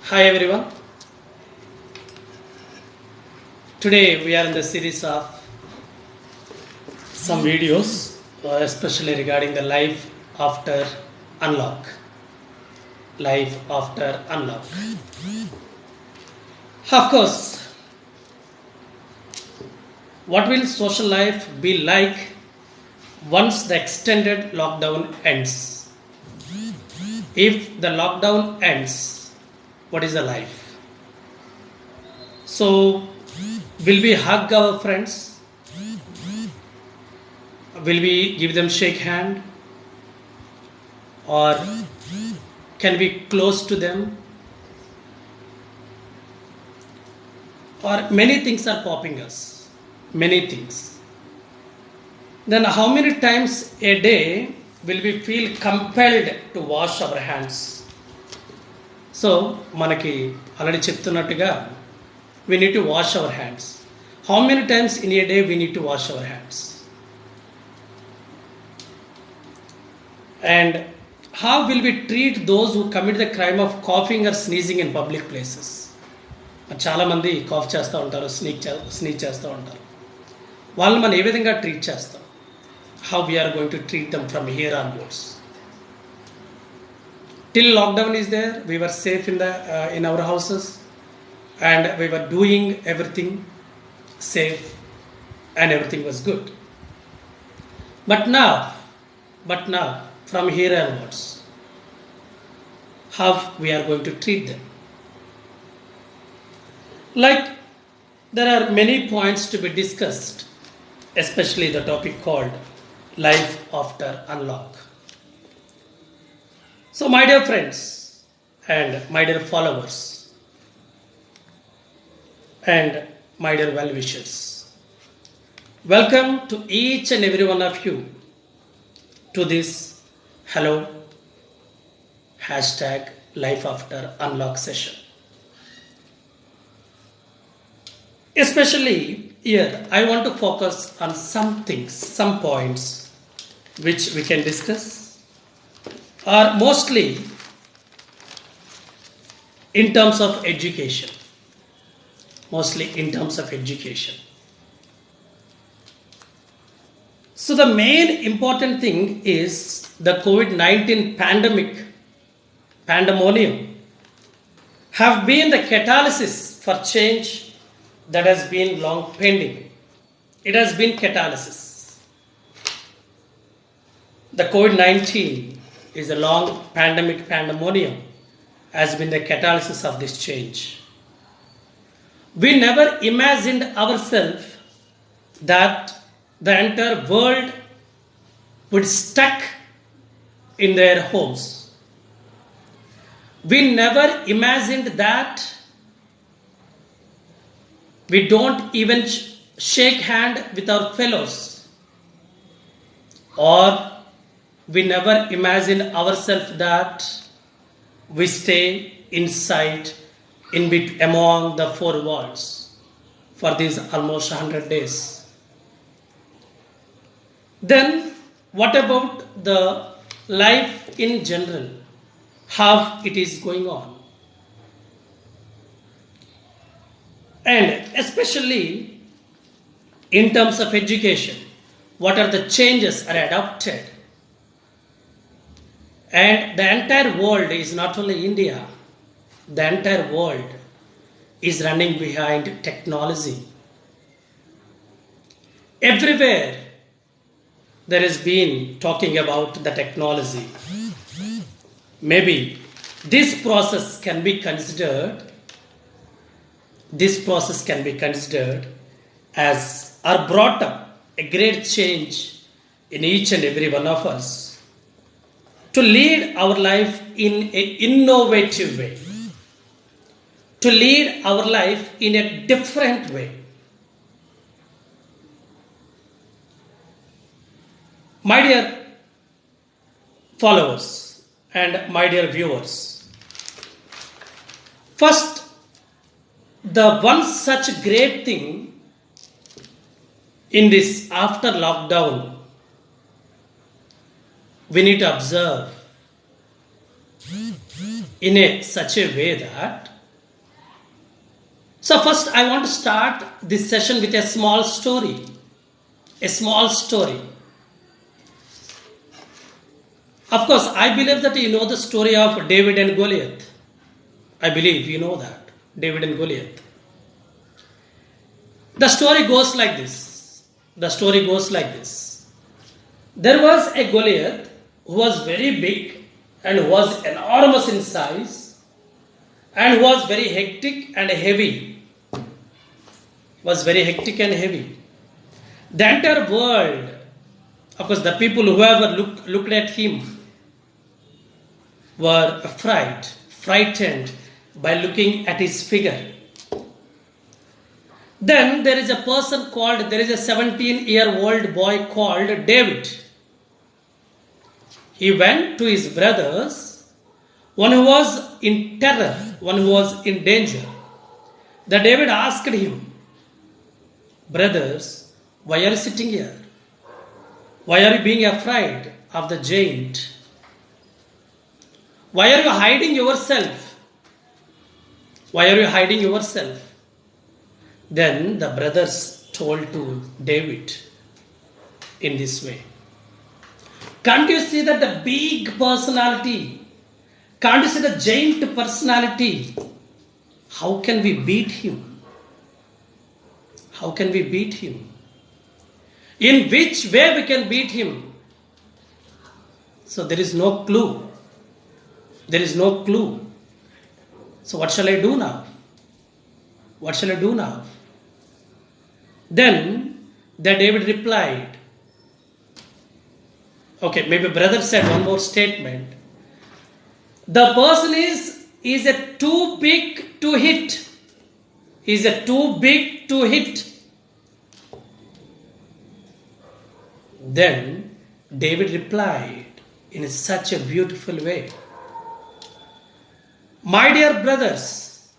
Hi everyone. Today we are in the series of some videos, especially regarding the life after unlock. Life after unlock. Of course, what will social life be like once the extended lockdown ends? If the lockdown ends, what is the life? So, will we hug our friends? Will we give them shake hand? Or can we close to them? Or many things are popping us. Many things. Then how many times a day will we feel compelled to wash our hands? So మనకి already చెప్తున్నట్టుగా we need to wash our hands. How many times in a day we need to wash our hands? And how will we treat those who commit the crime of coughing or sneezing in public places? చాలామంది cough చేస్తూ ఉంటారు, sneeze చేస్తూ ఉంటారు. వాళ్ళని మనం ఏ విధంగా treat చేస్తాం? How we are going to treat them from here onwards? Till lockdown is there, we were safe in our houses and we were doing everything safe and everything was good. But now, from here onwards, how we are going to treat them? Like, there are many points to be discussed, especially the topic called life after unlock. So, my dear friends and my dear followers and my dear well-wishers, welcome to each and every one of you to this hello hashtag life after unlock session. Especially here, I want to focus on some things, some points which we can discuss, or mostly in terms of education. Mostly in terms of education. So the main important thing is the COVID-19 pandemonium have been the catalysis for change that has been long pending. It has been catalysis. The COVID-19 is a long pandemonium has been the catalysis of this change. We never imagined ourselves that the entire world would stuck in their homes. We never imagined that we don't even shake hand with our fellows, or we never imagined ourselves that we stay inside among the four walls for these almost 100 days. Then what about the life in general? How it is going on? And especially in terms of education, what are the changes are adopted? And the entire world is not only India, the entire world is running behind technology. Everywhere there has been talking about the technology. Maybe this process can be considered as or brought up a great change in each and every one of us to lead our life in an innovative way, to lead our life in a different way. My dear followers and my dear viewers, first, the one such great thing in this after lockdown we need to observe in such a way that So, first, I want to start this session with a small story. A small story. Of course, I believe that you know the story of David and Goliath. I believe you know that. David and Goliath. The story goes like this. The story goes like this. There was a Goliath who was very big and who was enormous in size and who was very hectic and heavy. Was very hectic and heavy. The entire world, of course, the people who ever looked at him were frightened by looking at his figure. Then there is a 17-year-old boy called David. He went to his brothers, one who was in terror, one who was in danger. The David asked him, brothers, why are you sitting here? Why are you being afraid of the giant? Why are you hiding yourself? Why are you hiding yourself? Then the brothers told to David in this way. Can't you see that the big personality? Can't you see the giant personality? How can we beat him? How can we beat him? In which way we can beat him? So there is no clue. There is no clue. So what shall I do now? What shall I do now? Then the David replied, okay, maybe brother said one more statement. The person is a too big to hit. Is a too big to hit. Then David replied in such a beautiful way. My dear brothers,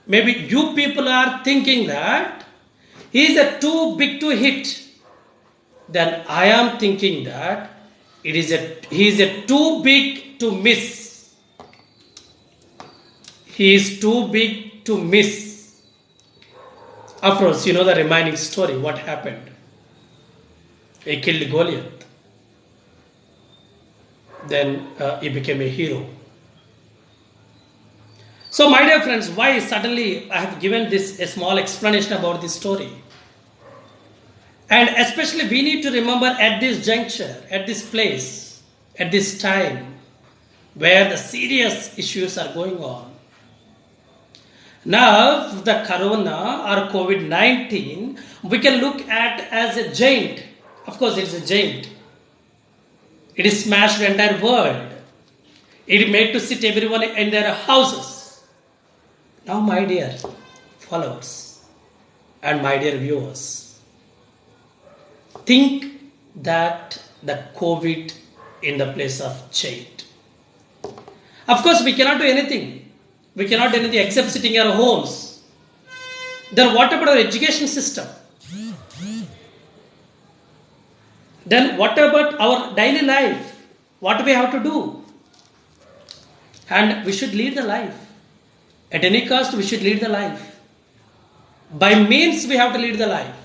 maybe you people are thinking that he is a too big to hit. Then I am thinking that he is a too big to miss. He is too big to miss. Of course, you know the remaining story, what happened. He killed Goliath. Then he became a hero. So, my dear friends, why suddenly I have given this a small explanation about this story? And especially we need to remember at this juncture, at this place, at this time, where the serious issues are going on. Now, the corona or COVID-19, we can look at as a giant. Of course, it is a giant. It is smashed the entire world. It made to sit everyone in their houses. Now, my dear followers and my dear viewers, think that the COVID in the place of giant. Of course, we cannot do anything. We cannot do anything except sitting in our homes. Then what about our education system? Then what about our daily life? What do we have to do? And we should lead the life. At any cost, we should lead the life. By means, we have to lead the life.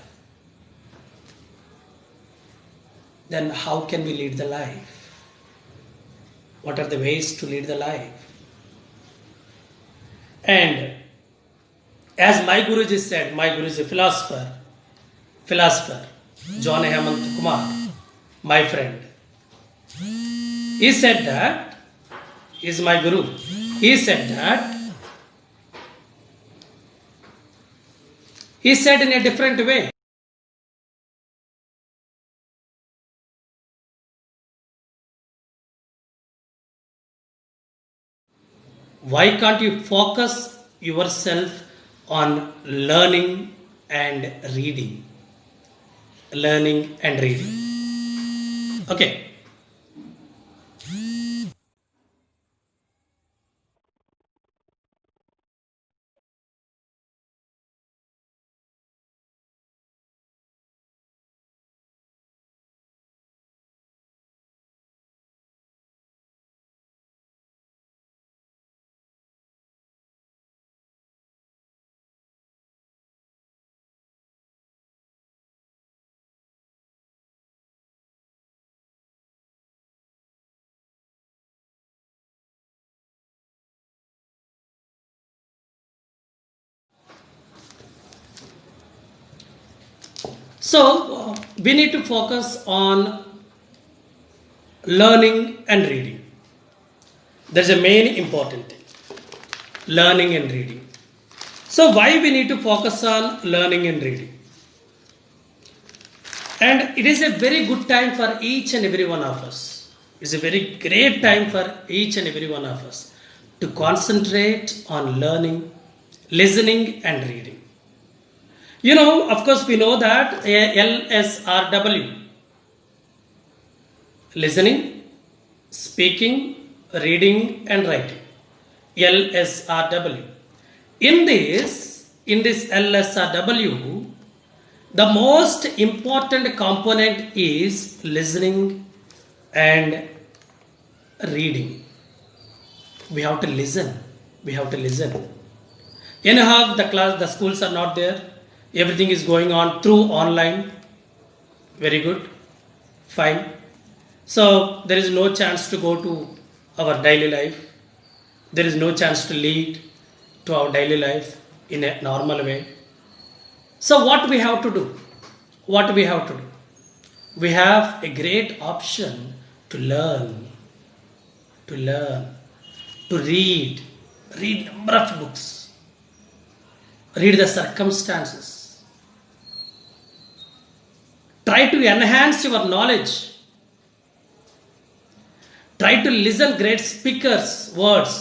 Then how can we lead the life? What are the ways to lead the life? And as my Guruji said, my Guruji, philosopher, John Hemant Kumar, my friend, he said that, is my Guru, he said in a different way. Why can't you focus yourself on learning and reading? Learning and reading. Okay. So we need to focus on learning and reading. There's a main important thing, learning and reading. So why we need to focus on learning and reading? And it is a very good time for each and every one of us. It's a very great time for each and every one of us to concentrate on learning, listening and reading. You know, of course we know that LSRW, listening, speaking, reading and writing. LSRW. In this LSRW, the most important component is listening and reading. We have to listen. We have to listen. Anyhow, the schools are not there. Everything is going on through online. Very good. Fine. So there is no chance to go to our daily life. There is no chance to lead to our daily life in a normal way. So what we have to do? What we have to do? We have a great option to learn, to read number of books, read the circumstances, try to enhance your knowledge, try to listen great speakers words,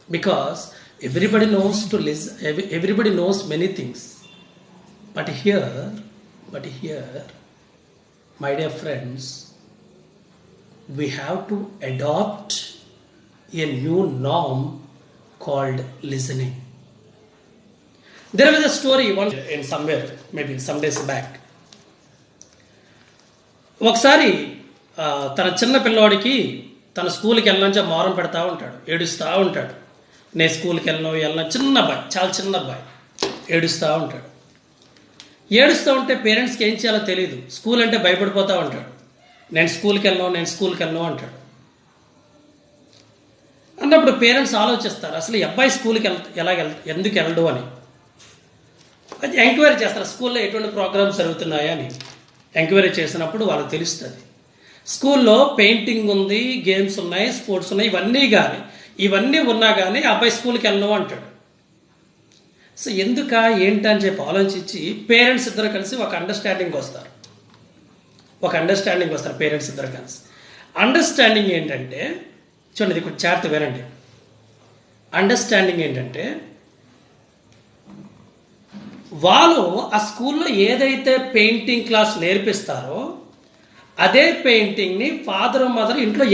because everybody knows to listen, everybody knows many things, but here my dear friends, we have to adopt a new norm called listening. There was a story once in somewhere, maybe some days back. ఒకసారి తన చిన్న పిల్లోడికి తన స్కూల్కి వెళ్ళినంచే మారం పెడతా ఉంటాడు, ఏడుస్తూ ఉంటాడు. నేను స్కూల్కి వెళ్ళను చిన్న అబ్బాయి, చాలా చిన్న అబ్బాయి ఏడుస్తూ ఉంటాడు. ఏడుస్తూ ఉంటే పేరెంట్స్కి ఏం చేయాలో తెలియదు. స్కూల్ అంటే భయపడిపోతూ ఉంటాడు. నేను స్కూల్కి వెళ్ళను అంటాడు. అన్నప్పుడు పేరెంట్స్ ఆలోచిస్తారు, అసలు ఈ అబ్బాయి స్కూల్కి ఎందుకు వెళ్ళడు అని. అది ఎంక్వైరీ చేస్తారు, స్కూల్లో ఎటువంటి ప్రోగ్రామ్స్ జరుగుతున్నాయా అని. ఎంక్వైరీ చేసినప్పుడు వాళ్ళకి తెలుస్తుంది, స్కూల్లో పెయింటింగ్ ఉంది, గేమ్స్ ఉన్నాయి, స్పోర్ట్స్ ఉన్నాయి, ఇవన్నీ ఉన్నా కానీ అబ్బాయి స్కూల్కి వెళ్ళను అంటాడు. సో ఎందుకా ఏంటని చెప్పి ఆలోచించి పేరెంట్స్ ఇద్దరు కలిసి ఒక అండర్స్టాండింగ్ వస్తారు. పేరెంట్స్ ఇద్దరు కలిసి. అండర్స్టాండింగ్ ఏంటంటే, చూడండి ఇది కొంచెం జాగ్రత్త వినండి. అండర్స్టాండింగ్ ఏంటంటే, వాళ్ళు ఆ స్కూల్లో ఏదైతే పెయింటింగ్ క్లాస్ నేర్పిస్తారో అదే పెయింటింగ్ని ఫాదర్ మదర్ ఇంట్లో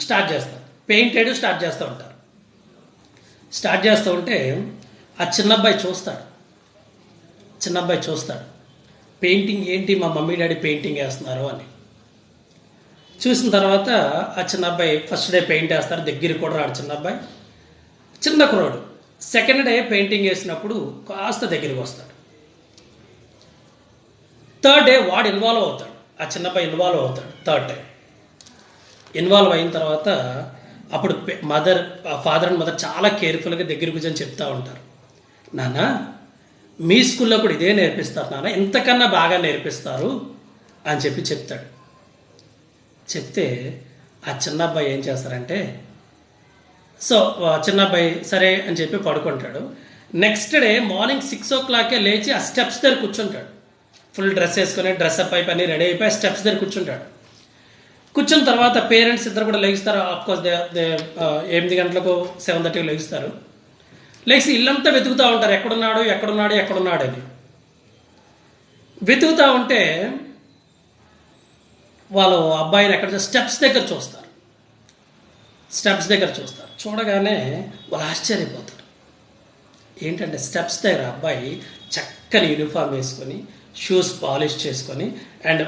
స్టార్ట్ చేస్తారు. పెయింట్ వేయడం స్టార్ట్ చేస్తూ ఉంటారు. స్టార్ట్ చేస్తూ ఉంటే ఆ చిన్నబ్బాయి చూస్తాడు పెయింటింగ్ ఏంటి, మా మమ్మీ డాడీ పెయింటింగ్ వేస్తున్నారు అని. చూసిన తర్వాత ఆ చిన్నబ్బాయి ఫస్ట్ డే పెయింట్ వేస్తారు, దగ్గరికి కూడా రాడు చిన్నబ్బాయి, చిన్న కుర్రాడు. సెకండ్ డే పెయింటింగ్ వేసినప్పుడు కాస్త దగ్గరికి వస్తాడు. థర్డ్ డే వాడు ఇన్వాల్వ్ అవుతాడు, ఆ చిన్నబ్బాయి ఇన్వాల్వ్ అవుతాడు. థర్డ్ డే ఇన్వాల్వ్ అయిన తర్వాత అప్పుడు ఫాదర్ అండ్ మదర్ చాలా కేర్ఫుల్గా దగ్గర కూర్చొని చెప్తూ ఉంటారు, నాన్న మీ స్కూల్లో కూడా ఇదే నేర్పిస్తారు నాన్న, ఇంతకన్నా బాగా నేర్పిస్తారు అని చెప్తాడు. చెప్తే ఆ చిన్నబ్బాయి ఏం చేస్తారంటే, సో చిన్నబ్బాయి సరే అని చెప్పి పడుకుంటాడు. నెక్స్ట్ డే మార్నింగ్ 6 o'clock లేచి ఆ స్టెప్స్ దగ్గర కూర్చుంటాడు. ఫుల్ డ్రెస్ వేసుకొని డ్రెస్అప్ అయిపోయి రెడీ అయిపోయి స్టెప్స్ దగ్గర కూర్చుంటాడు. కూర్చున్న తర్వాత పేరెంట్స్ ఇద్దరు కూడా లెగిస్తారు. ఆఫ్కోర్స్ 8 గంటలకు 7:30 లెగిస్తారు. లేచి ఇల్లంతా వెతుకుతూ ఉంటారు, ఎక్కడున్నాడు అని. వెతుకుతూ ఉంటే వాళ్ళు అబ్బాయిని ఎక్కడ స్టెప్స్ దగ్గర చూస్తారు. చూడగానే వాళ్ళు ఆశ్చర్యపోతారు. ఏంటంటే స్టెప్స్ దగ్గర అబ్బాయి చక్కని యూనిఫామ్ వేసుకొని, షూస్ పాలిష్ చేసుకొని అండ్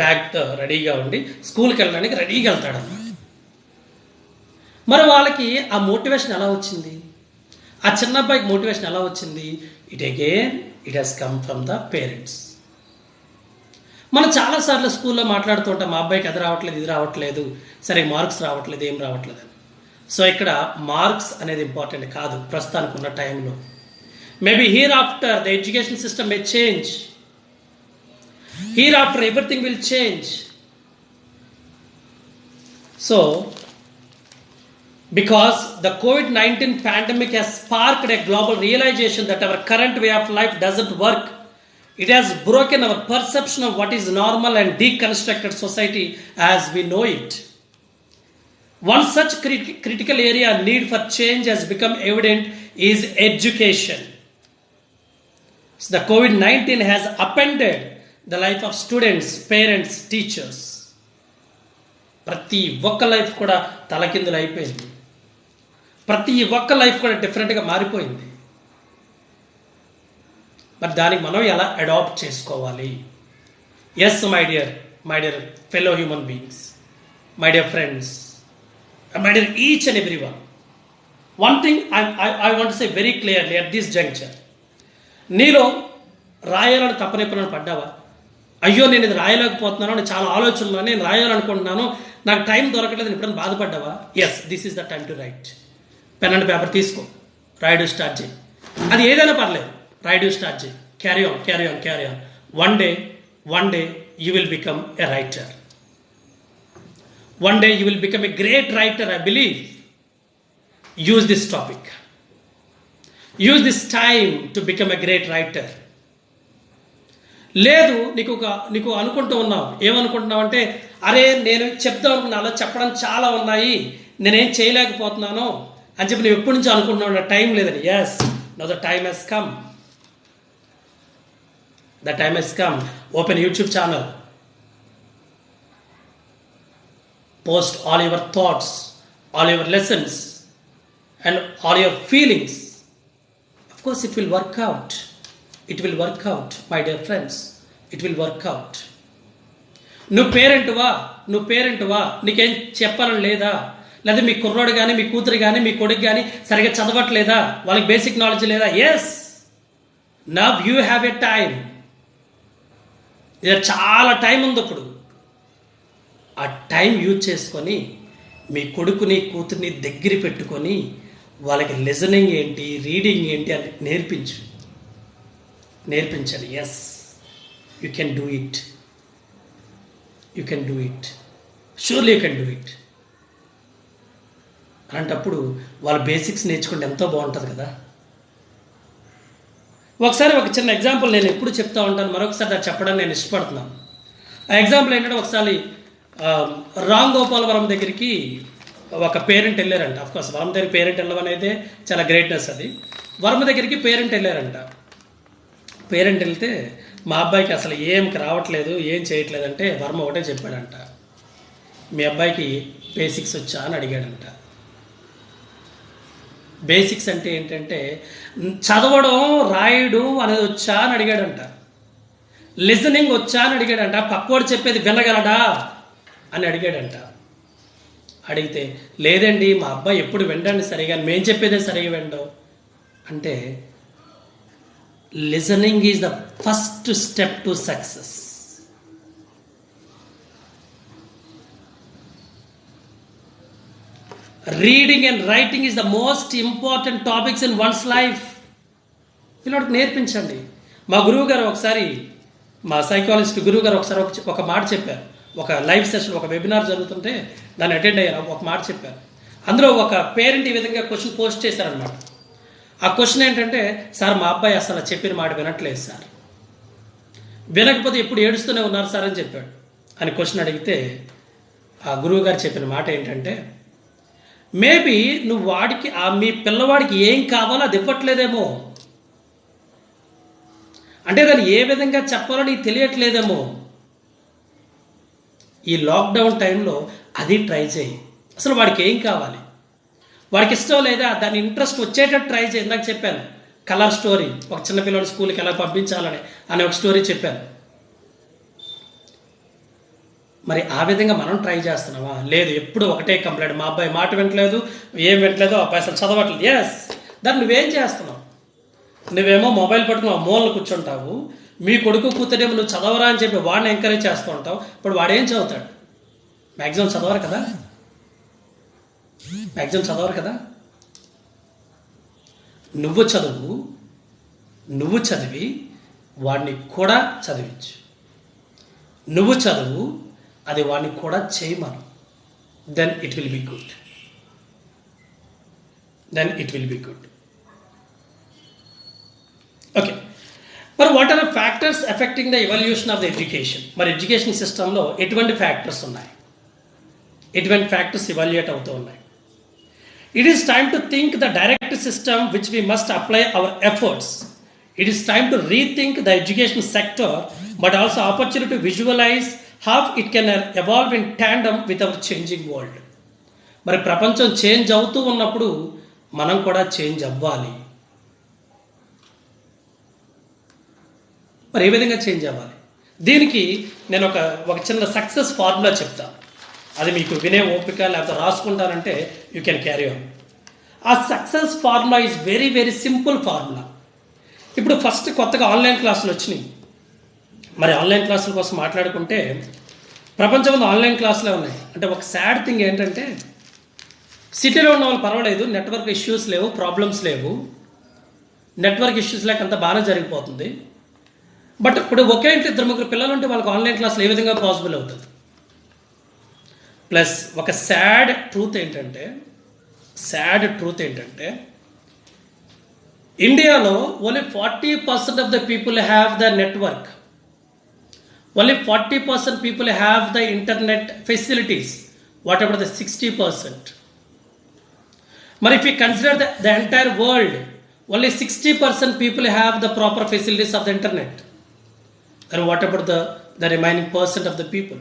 బ్యాగ్తో రెడీగా ఉండి స్కూల్కి వెళ్ళడానికి రెడీగా వెళ్తాడు అన్నమాట. మరి వాళ్ళకి ఆ మోటివేషన్ ఎలా వచ్చింది, ఆ చిన్న అబ్బాయికి మోటివేషన్ ఎలా వచ్చింది? It has come from the parents. మనం చాలాసార్లు స్కూల్లో మాట్లాడుతూ ఉంటాం, మా అబ్బాయికి అది రావట్లేదు, ఇది రావట్లేదు, సరే మార్క్స్ రావట్లేదు, ఏం రావట్లేదు అని. సో ఇక్కడ మార్క్స్ అనేది ఇంపార్టెంట్ కాదు ప్రస్తుతానికి ఉన్న టైంలో. Maybe here after the education system May change, Hereafter, everything will change. So, because the COVID-19 pandemic has sparked a global realization that our current way of life doesn't work. It has broken our perception of what is normal and deconstructed society as we know it. One such critical area need for change has become evident is education. So the COVID-19 has upended the life of students, parents, teachers. ప్రతి ఒక్క life కూడా తలకిందులు అయిపోయింది. ప్రతి ఒక్క life కూడా డిఫరెంట్గా మారిపోయింది. మరి దానికి మనం ఎలా అడాప్ట్ చేసుకోవాలి? Yes my dear fellow human beings, my dear friends, my dear each and every one thing I want say very clearly at this juncture. నీలో రాయాలని తప్పనెప్పుడైనా పడ్డావా? అయ్యో నేను ఇది రాయలేకపోతున్నాను, నేను చాలా ఆలోచనలు, నేను రాయాలనుకుంటున్నాను, నాకు టైం దొరకలేదు, ఎప్పుడైనా బాధపడ్డావా? Yes, this is the time to write. Pen and paper తీసుకో, రాయడం స్టార్ట్ చేయి. అది ఏదైనా పర్లేదు, రాయడం స్టార్ట్ చేయి. Carry on. One day you will become a writer. One day you will become a great writer, I believe. Use this topic. Use this time to become a great writer. లేదు నీకు అనుకుంటూ ఉన్నావు, ఏమనుకుంటున్నావు అంటే, అరే నేను చెప్దాం అనుకున్నా, అలా చెప్పడం చాలా ఉన్నాయి, నేనేం చేయలేకపోతున్నాను అని చెప్పి నువ్వు ఎప్పటి నుంచో అనుకుంటున్నావు, నా టైం లేదని. Yes, now the time has come. The time has come. Open YouTube channel. Post all your thoughts, all your lessons, and all your feelings. Of course, it will work out. It will work out, my dear friends. It will work out. నువ్వు పేరెంట్వా, నీకేం చెప్పాలని లేదా? లేదా మీ కుర్రోడు కానీ, మీ కూతురు కానీ, మీ కొడుకు కానీ సరిగ్గా చదవట్లేదా? వాళ్ళకి బేసిక్ నాలెడ్జ్ లేదా? Yes, now you have a time. ఇది చాలా టైం ఉంది. ఇప్పుడు ఆ టైం యూజ్ చేసుకొని మీ కొడుకుని కూతుర్ని దగ్గర పెట్టుకొని వాళ్ళకి లిజనింగ్ ఏంటి, రీడింగ్ ఏంటి అని నేర్పించండి. Yes, you can do it. Surely you can do it. అలాంటప్పుడు వాళ్ళ బేసిక్స్ నేర్చుకుంటే ఎంతో బాగుంటుంది కదా. ఒకసారి ఒక చిన్న ఎగ్జాంపుల్ నేను ఎప్పుడు చెప్తా ఉంటాను, మరొకసారి అది చెప్పడానికి నేను ఇష్టపడుతున్నాను. ఆ ఎగ్జాంపుల్ ఏంటంటే, ఒకసారి రామ్ గోపాలవరం దగ్గరికి ఒక పేరెంట్ వెళ్ళారంట. అఫ్కోర్స్ వరం దగ్గర పేరెంట్ వెళ్ళడం అనేది చాలా గ్రేట్నెస్. అది వర్మ దగ్గరికి పేరెంట్ వెళ్ళారంట. పేరెంట్ వెళ్తే మా అబ్బాయికి అసలు ఏం రావట్లేదు, ఏం చేయట్లేదంటే వర్మ ఒకటే చెప్పాడంట, మీ అబ్బాయికి బేసిక్స్ వచ్చా అని అడిగాడంట. బేసిక్స్ అంటే ఏంటంటే చదవడం, రాయడం అనేది వచ్చా అని అడిగాడంట. లిజనింగ్ వచ్చా అని అడిగాడంట. పక్కోడు చెప్పేది వినగలడా అని అడిగాడంట. అడిగితే లేదండి మా అబ్బాయి ఎప్పుడు వినడండి సరిగా, మేము చెప్పేదే సరిగా వినడం అంటే, listening is the first step to success. Reading and writing is the most important topics in one's life. పిల్లడికి నేర్పించండి. మా గురువు గారు ఒకసారి, మా సైకాలజిస్ట్ గురువు గారు ఒకసారి ఒక మాట చెప్పారు. ఒక లైవ్ సెషన్, ఒక వెబినార్ జరుగుతుంటే దాన్ని అటెండ్ అయ్యారు. ఒక మాట చెప్పారు. అందులో ఒక పేరెంట్ ఈ విధంగా క్వశ్చన్ పోస్ట్ చేశారనమాట. ఆ క్వశ్చన్ ఏంటంటే, సార్ మా అబ్బాయి అసలు చెప్పిన మాట వినట్లేదు సార్, వినకపోతే ఎప్పుడు ఏడుస్తూనే ఉన్నారు సార్ అని చెప్పాడు. అని క్వశ్చన్ అడిగితే ఆ గురువు గారు చెప్పిన మాట ఏంటంటే, మేబీ నువ్వు వాడికి, మీ పిల్లవాడికి ఏం కావాలో అది ఇవ్వట్లేదేమో, అంటే దాన్ని ఏ విధంగా చెప్పాలో నీకు తెలియట్లేదేమో. ఈ లాక్డౌన్ టైంలో అది ట్రై చేయి. అసలు వాడికి ఏం కావాలి, వాడికి ఇష్టం లేదా, దాని ఇంట్రెస్ట్ వచ్చేటట్టు ట్రై చేయి. ఇందాక చెప్పాను కలర్ స్టోరీ, ఒక చిన్నపిల్లడు స్కూల్కి ఎలా పంపించాలని అనే ఒక స్టోరీ చెప్పాను. మరి ఆ విధంగా మనం ట్రై చేస్తున్నావా? లేదు, ఎప్పుడు ఒకటే కంప్లైంట్, మా అబ్బాయి మాట వినట్లేదు, ఏం వినట్లేదు, అబ్బాయి అసలు చదవట్లేదు. ఎస్, దాన్ని నువ్వేం చేస్తున్నావు? నువ్వేమో మొబైల్ పట్టుకుని మూలను కూర్చుంటావు, మీ కొడుకు కూతురేమో నువ్వు చదవరా అని చెప్పి వాడిని ఎంకరేజ్ చేస్తూ ఉంటావు. ఇప్పుడు వాడేం చదువుతాడు? మ్యాక్సిమం చదవరు కదా. నువ్వు చదివి వాడిని కూడా చదివించు. నువ్వు చదువు, అది వాడిని కూడా చేయమను. Then it will be good. Okay, మరి what are the factors affecting the evolution of the education? మరి ఎడ్యుకేషన్ సిస్టంలో ఎటువంటి ఫ్యాక్టర్స్ ఉన్నాయి, ఎటువంటి ఫ్యాక్టర్స్ ఇవాల్యుయేట్ అవుతూ ఉన్నాయి? It is time to think the direct system which we must apply our efforts. It is time to rethink the education sector, but also opportunity to visualize how it can evolve in tandem with our changing world. మరి ప్రపంచం change అవుతూ ఉన్నప్పుడు మనం కూడా change అవ్వాలి. మరి ఏ విధంగా change అవ్వాలి? దీనికి నేను ఒక చిన్న సక్సెస్ ఫార్ములా చెప్తాను. అది మీకు వినే ఓపిక లేకపోతే రాసుకుంటారంటే యూ కెన్ క్యారీ ఆన్. ఆ success formula is very very simple formula. ఇప్పుడు ఫస్ట్ కొత్తగా ఆన్లైన్ క్లాసులు వచ్చినాయి. మరి ఆన్లైన్ క్లాసుల కోసం మాట్లాడుకుంటే ప్రపంచంలో ఆన్లైన్ క్లాసులే ఉన్నాయి. అంటే ఒక సాడ్ థింగ్ ఏంటంటే సిటీలో ఉన్న వాళ్ళు పర్వాలేదు, నెట్వర్క్ ఇష్యూస్ లేవు, ప్రాబ్లమ్స్ లేవు, నెట్వర్క్ ఇష్యూస్ లేక అంత బాగానే జరిగిపోతుంది. బట్ ఇప్పుడు ఒకే ఇంటి 2-3 పిల్లలు ఉంటే వాళ్ళకి ఆన్లైన్ క్లాసులు ఏ విధంగా పాసిబుల్ అవుతుంది? ప్లస్ ఒక సాడ్ ట్రూత్ ఏంటంటే ఇండియాలో only 40% of the people have the network. Only 40% people have the internet facilities. What about the 60%? మరి if you consider the entire world, only 60% people have the proper facilities of the internet. And what about the remaining percent of the people?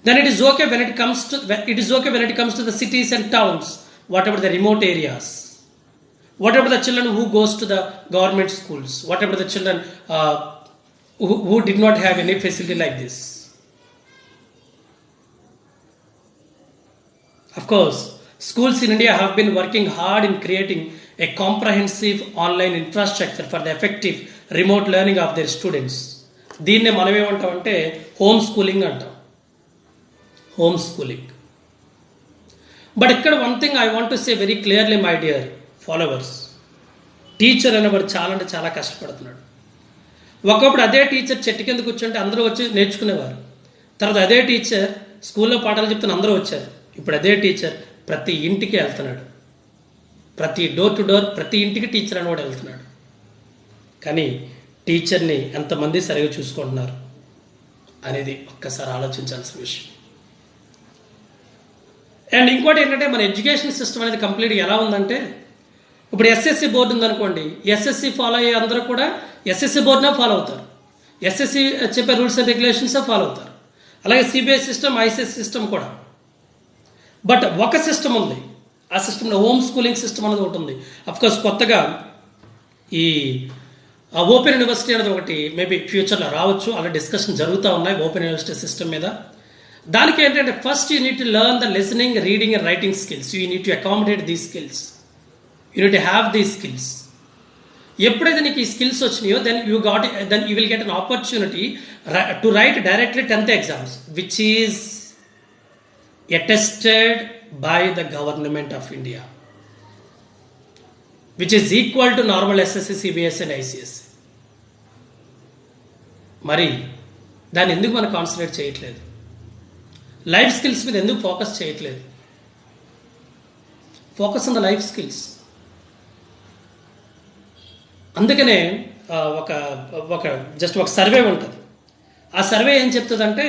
Then it is okay when it comes to the cities and towns. What about the remote areas? What about the children who goes to the government schools? What about the children who did not have any facility like this? Of course, schools in India have been working hard in creating a comprehensive online infrastructure for the effective remote learning of their students. దీన్నే మనం ఏమంటామంటే home schooling అంటాం. But ఇక్కడ one thing I want to say very clearly my dear followers, teacher అనేవాడు చాలా అంటే చాలా కష్టపడుతున్నాడు. ఒకప్పుడు అదే టీచర్ చెట్టు కింద కూర్చుంటే అందరూ వచ్చి నేర్చుకునేవారు. తర్వాత అదే టీచర్ స్కూల్లో పాఠాలు చెప్తున్న అందరూ వచ్చారు. ఇప్పుడు అదే టీచర్ ప్రతి ఇంటికి వెళ్తున్నాడు. ప్రతి డోర్ టు డోర్ ప్రతి ఇంటికి టీచర్ అనేవాడు వెళ్తున్నాడు. కానీ టీచర్ని ఎంతమంది సరిగా చూసుకుంటున్నారు అనేది ఒక్కసారి ఆలోచించాల్సిన విషయం. అండ్ ఇంకోటి ఏంటంటే మన ఎడ్యుకేషన్ సిస్టమ్ అనేది కంప్లీట్గా ఎలా ఉందంటే, ఇప్పుడు ఎస్ఎస్సి బోర్డు ఉందనుకోండి, ఎస్ఎస్సి ఫాలో అయ్యే అందరూ కూడా ఎస్ఎస్సి బోర్డునే ఫాలో అవుతారు. ఎస్ఎస్సి చెప్పే రూల్స్ అండ్ రెగ్యులేషన్సే ఫాలో అవుతారు. అలాగే సిబిఎస్ సిస్టమ్, ఐసిఎస్ సిస్టమ్ కూడా. బట్ ఒక సిస్టమ్ ఉంది, ఆ సిస్టంలో హోమ్ స్కూలింగ్ సిస్టమ్ అనేది ఒకటి ఉంది. అఫ్కోర్స్ కొత్తగా ఈ ఓపెన్ యూనివర్సిటీ అనేది ఒకటి మేబీ ఫ్యూచర్లో రావచ్చు. అలా డిస్కషన్ జరుగుతూ ఉన్నాయి ఓపెన్ యూనివర్సిటీ సిస్టమ్ మీద. దానికి ఏంటంటే first you need to learn the listening, reading and writing skills. You need to accommodate these skills. You need to have these skills. ఎప్పుడైతే నీకు ఈ స్కిల్స్ వచ్చినాయో then you will get an opportunity to write directly 10th exams which is attested by the government of India, which is equal to normal SSC, CBS and ICS. మరి దాన్ని ఎందుకు మనం concentrate చేయట్లేదు? Life skills మీద ఎందుకు focus చేయట్లేదు? Focus on the life skills. అందుకనే just ఒక సర్వే ఉంటుంది. ఆ సర్వే ఏం చెప్తుందంటే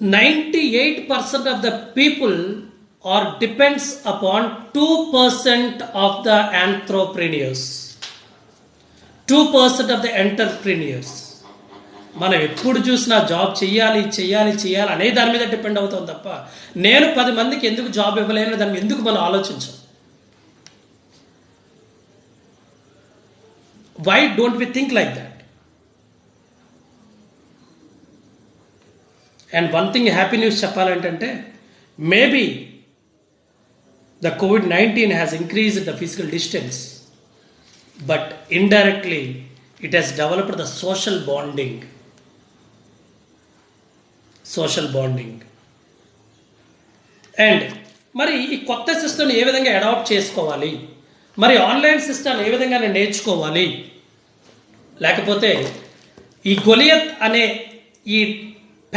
98% of the people or depends upon 2% of the entrepreneurs. 2% of the entrepreneurs. మనం ఎప్పుడు చూసినా జాబ్ చెయ్యాలి అనే దాని మీద డిపెండ్ అవుతాం తప్ప నేను 10 మందికి ఎందుకు జాబ్ ఇవ్వలేను దాన్ని ఎందుకు మనం ఆలోచించాం? Why don't we think like that? And one thing happy news చెప్పాలంటే maybe the COVID-19 has increased the physical distance, but indirectly it has developed the social bonding. And మరి ఈ కొత్త సిస్టమ్ని ఏ విధంగా అడాప్ట్ చేసుకోవాలి, మరి ఆన్లైన్ సిస్టమ్ ఏ విధంగా నేను నేర్చుకోవాలి, లేకపోతే ఈ గొలియత్ అనే ఈ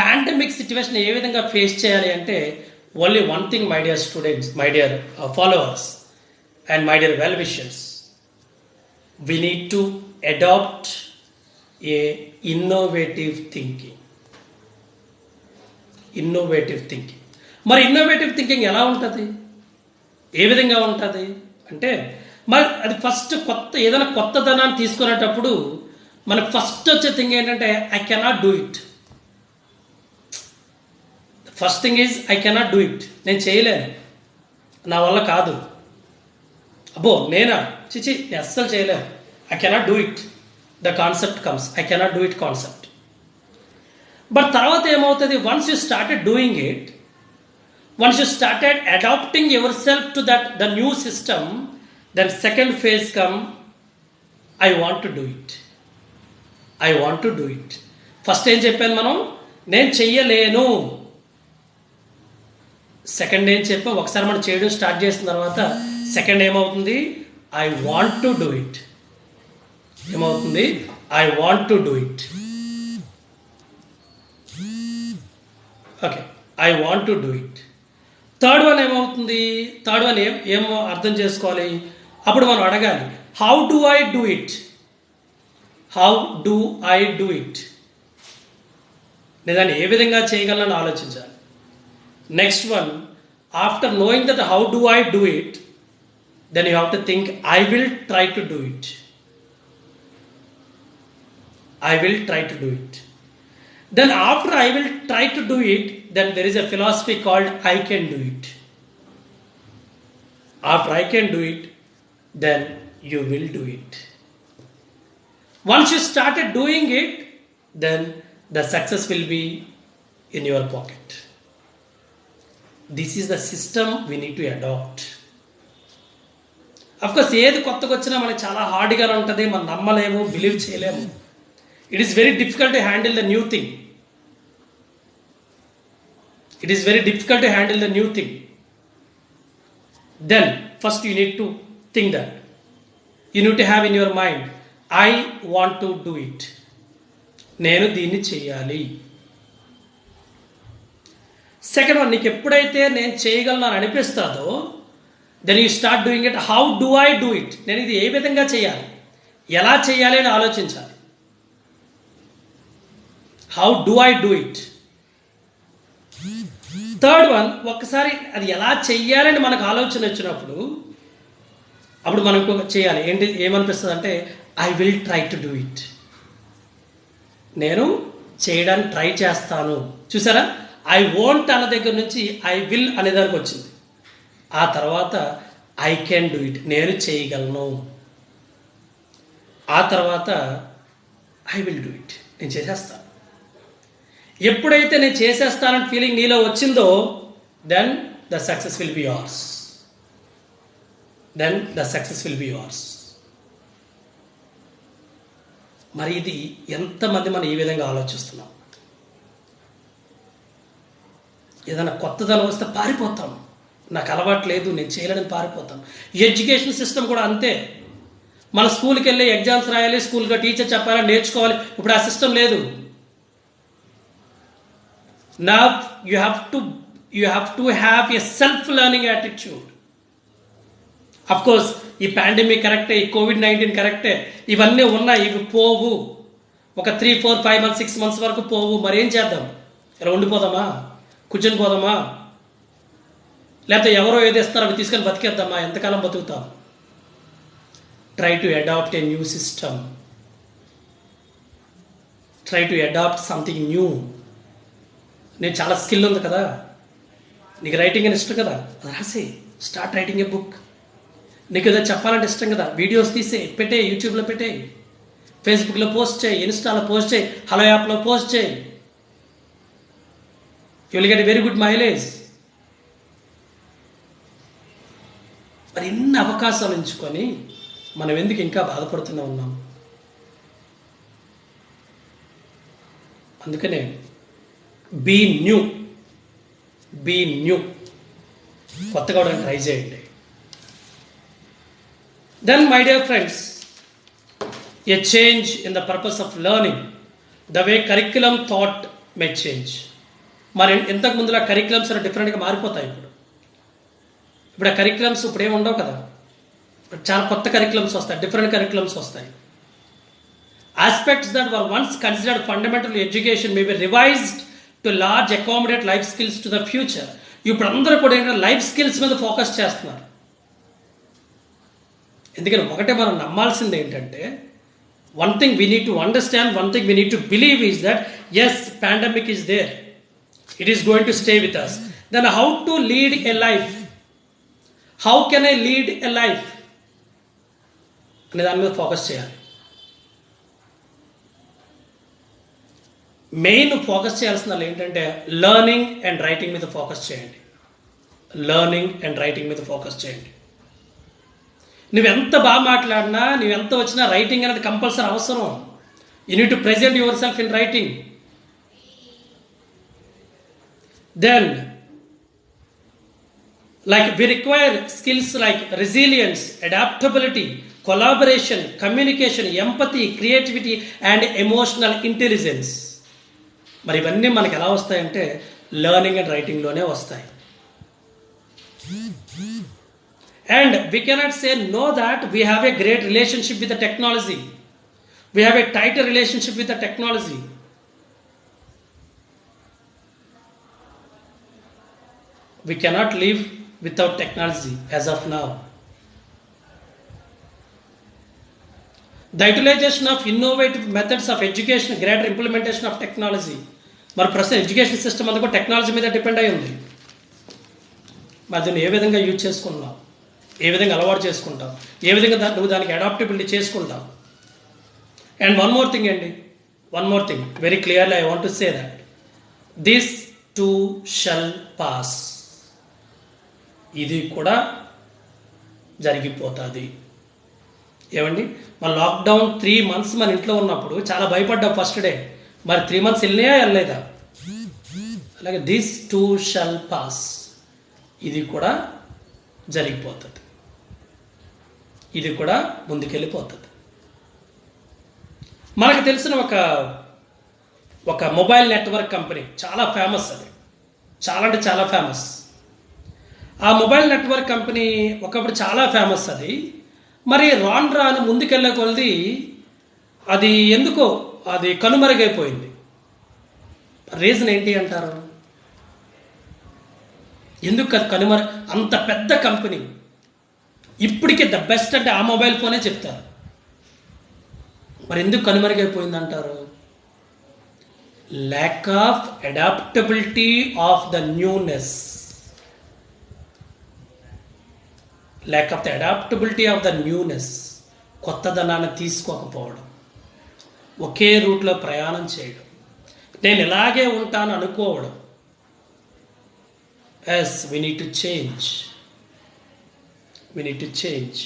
పాండమిక్ సిచ్యువేషన్ ఏ విధంగా ఫేస్ చేయాలి అంటే only one thing my dear students, my dear followers and my dear well wishers, we need to adopt a innovative thinking. మరి ఇన్నోవేటివ్ థింకింగ్ ఎలా ఉంటుంది, ఏ విధంగా ఉంటుంది అంటే మరి అది ఫస్ట్ ఏదైనా కొత్తదనాన్ని తీసుకునేటప్పుడు మనకు ఫస్ట్ వచ్చే థింగ్ ఏంటంటే I cannot do it. First thing is I cannot do it, నేను చేయలేను, నా వల్ల కాదు, అబ్బో నేనా చిచి నేను అస్సలు చేయలేను, I cannot do it. The concept comes, I cannot do it concept. But తర్వాత ఏమవుతుంది, once you started doing it, once you started adapting yourself to that the new system, then second phase come, I want to do it, I want to do it. First ఏం చెప్పాను మనం, నేను చెయ్యలేను. Second ఏం చెప్పాం, ఒకసారి మనం చేయడం స్టార్ట్ చేసిన తర్వాత సెకండ్ ఏమవుతుంది, I want to do it. ఏమవుతుంది, I want to do it. Okay, I want to do it. Third one ఏమవుతుంది, థర్డ్ వన్ ఏమో అర్థం చేసుకోవాలి. అప్పుడు మనం అడగాలి, how do I do it, how do I do it, నేను దాన్ని ఏ విధంగా చేయగలను ఆలోచించాలి. Next one, after knowing that how do I do it, then you have to think, I will try to do it. I will try to do it. Then after I will try to do it, then there is a philosophy called I can do it. After I can do it, then you will do it. Once you started doing it, then the success will be in your pocket. This is the system we need to adopt. Of course ఏది కొత్తగా వచ్చినా మనకి చాలా హార్డ్గా ఉంటుంది, మనం నమ్మలేము, believe చేయలేము. It is very difficult to handle the new thing. It is very difficult to handle the new thing. Then first you need to think that, you need to have in your mind, I want to do it, నేను దీన్ని చేయాలి. Second one, నీకు ఎప్పుడైతే నేను చేయగలను అని అనిపిస్తుందో, then you start doing it. How do I do it, నేను ఇది ఏ విధంగా చేయాలి, ఎలా చేయాలి అని ఆలోచించాలి. How do I do it. Third one, ఒక్కసారి అది ఎలా చెయ్యాలని మనకు ఆలోచన వచ్చినప్పుడు అప్పుడు మనకు చేయాలి. ఏంటి ఏమనిపిస్తుంది అంటే I will try to do it, నేను చేయడానికి ట్రై చేస్తాను. చూసారా, ఐ వోంట్ అన్న దగ్గర నుంచి ఐ విల్ అనే దానికి వచ్చింది. ఆ తర్వాత ఐ కెన్ డూ ఇట్, నేను చేయగలను. ఆ తర్వాత ఐ విల్ డూ ఇట్, నేను చేసేస్తాను. ఎప్పుడైతే నేను చేసేస్తానని ఫీలింగ్ నీలో వచ్చిందో, then the success will be yours. Then the success will be yours. మరి ఇది ఎంతమంది మనం ఈ విధంగా ఆలోచిస్తున్నాం? ఏదైనా కొత్తదనం వస్తే పారిపోతాం, నాకు అలవాటు లేదు, నేను చేయలేదని పారిపోతాం. ఎడ్యుకేషన్ సిస్టమ్ కూడా అంతే. మన స్కూల్కి వెళ్ళి ఎగ్జామ్స్ రాయాలి, స్కూల్గా టీచర్ చెప్పాలి, నేర్చుకోవాలి. ఇప్పుడు ఆ సిస్టమ్ లేదు. నా you have to have a self learning attitude. Of course ఈ పాండమిక్ కరెక్టే, ఈ COVID-19 కరెక్టే, ఇవన్నీ ఉన్నాయి, ఇవి పోవు. ఒక 3, 4, 5 months 6 months వరకు పోవు. మరి ఏం చేద్దాం? ఇలా ఉండిపోదామా, కూర్చొని పోదామా, లేకపోతే ఎవరో ఏదో ఇస్తారో అవి తీసుకొని బతికేద్దామా? ఎంతకాలం బతుకుతాం? Try to adapt a new system, try to adapt something new. నేను చాలా స్కిల్ ఉంది కదా, నీకు రైటింగ్ అని ఇష్టం కదా, అది రాసే, స్టార్ట్ రైటింగ్ ఏ బుక్. నీకు ఏదో చెప్పాలంటే ఇష్టం కదా, వీడియోస్ తీసే పెట్టే, యూట్యూబ్లో పెట్టే, ఫేస్బుక్లో పోస్ట్ చేయి, ఇన్స్టాలో పోస్ట్ చేయి, హలో యాప్లో పోస్ట్ చేయి. You will get very good mileage. మరి ఎన్ని అవకాశాలు ఎంచుకొని మనం ఎందుకు ఇంకా బాధపడుతూనే ఉన్నాం? అందుకనే బీ న్యూ, కొత్తగా అవడానికి ట్రై చేయండి. Then, my dear friends, a change in the purpose of learning the way curriculum thought May change. మరి ఇంతకు ముందులా కరిక్యులమ్స్ డిఫరెంట్గా మారిపోతాయి. ఇప్పుడు ఆ కరిక్యులమ్స్ ఇప్పుడు ఏమి ఉండవు కదా, చాలా కొత్త కరిక్యులమ్స్ వస్తాయి, డిఫరెంట్ కరిక్యులమ్స్ వస్తాయి. Aspects that were once considered fundamental education may be revised to large accommodate life skills to the future. ఇప్పుడు అందరూ కూడా ఏంటంటే లైఫ్ స్కిల్స్ మీద ఫోకస్ చేస్తున్నారు. ఎందుకని ఒకటే మనం నమ్మాల్సింది ఏంటంటే, one thing we need to understand, one thing we need to believe is that yes, pandemic is there, it is going to stay with us. Then how to lead a life, how can I lead a life అనే దాని మీద focus చేయాలి. Main focus చేయాల్సిన వాళ్ళు ఏంటంటే learning and writing మీద focus చేయండి. Learning and writing మీద ఫోకస్ చేయండి. నువ్వెంత బాగా మాట్లాడినా, నువ్వెంత వచ్చినా రైటింగ్ అనేది కంపల్సరీ అవసరం. You need to present yourself in writing. Then like we require skills like resilience, adaptability, collaboration, communication, empathy, creativity and emotional intelligence. మరి ఇవన్నీ మనకి ఎలా వస్తాయంటే లెర్నింగ్ అండ్ రైటింగ్లోనే వస్తాయి. And we cannot say know that we have a great relationship with the technology, we have a tighter relationship with the technology. We cannot live without technology as of now. The utilization of innovative methods of education, greater implementation of technology. మరి ప్రస్తుతం education system అంతా కూడా technology మీద depend అయి ఉంది. మరి దీన్ని ఏ విధంగా యూజ్ చేసుకుంటున్నావు, ఏ విధంగా అలవాటు చేసుకుంటావు, ఏ విధంగా నువ్వు దానికి అడాప్టబిలిటీ చేసుకుంటావు. అండ్ వన్ మోర్ థింగ్ అండి, one more thing very clearly I want to say that this two shall pass. ఇది కూడా జరిగిపోతుంది. ఏమండి, మన లాక్డౌన్ 3 months మన ఇంట్లో ఉన్నప్పుడు చాలా భయపడ్డాం ఫస్ట్ డే. మరి 3 months వెళ్ళినాయా వెళ్ళలేదా? అలాగే దిస్ టూ షల్ పాస్, ఇది కూడా జరిగిపోతుంది, ఇది కూడా ముందుకెళ్ళిపోతుంది. మనకు తెలిసిన ఒక మొబైల్ నెట్వర్క్ కంపెనీ చాలా ఫేమస్, అది చాలా అంటే చాలా ఫేమస్. ఆ మొబైల్ నెట్వర్క్ కంపెనీ ఒకప్పుడు చాలా ఫేమస్. అది మరి రాను ముందుకెళ్ళే కొలది అది ఎందుకో అది కనుమరుగైపోయింది. రీజన్ ఏంటి అంటారు? ఎందుకు అది అంత పెద్ద కంపెనీ ఇప్పటికే ద బెస్ట్ అంటే ఆ మొబైల్ ఫోనే చెప్తారు. మరి ఎందుకు కనుమరుగైపోయింది అంటారు? Lack of adaptability of the newness. Lack of the adaptability of the newness. కొత్తదనాన్ని తీసుకోకపోవడం, ఒకే రూట్లో ప్రయాణం చేయడం, నేను ఇలాగే ఉంటాను అనుకోవడం. Yes, we need to change, we need to change.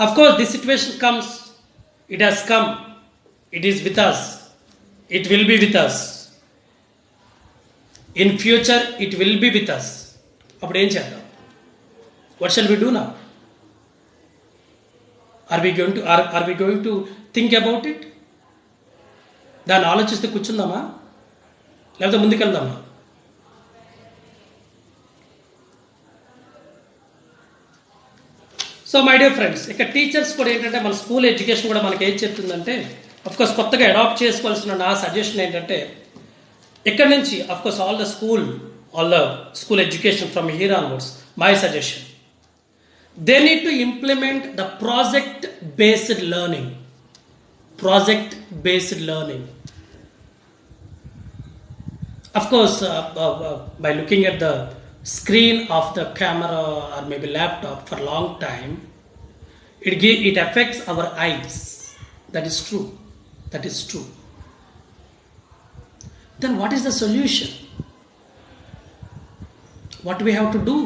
Of course this situation comes, it has come, it is with us, it will be with us, in future it will be with us. అప్పుడు ఏం చేద్దాం? What shall we do now? Are we going to think about it? దాన్ని ఆలోచిస్తే కూర్చుందామా, లేకపోతే ముందుకెళ్దామా? So my dear friends, ఇక teachers కూడా ఏంటంటే మన స్కూల్ ఎడ్యుకేషన్ కూడా మనకి ఏం చెప్తుందంటే, అఫ్కోర్స్ కొత్తగా అడాప్ట్ చేసుకోవాల్సిన నా సజెషన్ ఏంటంటే, ఇక్కడ నుంచి of course all the school education from here onwards, my suggestion, they need to implement the project based learning. Of course, by looking at the screen of the camera or maybe laptop for a long time, it affects our eyes. That is true. Then what is the solution? What do we have to do?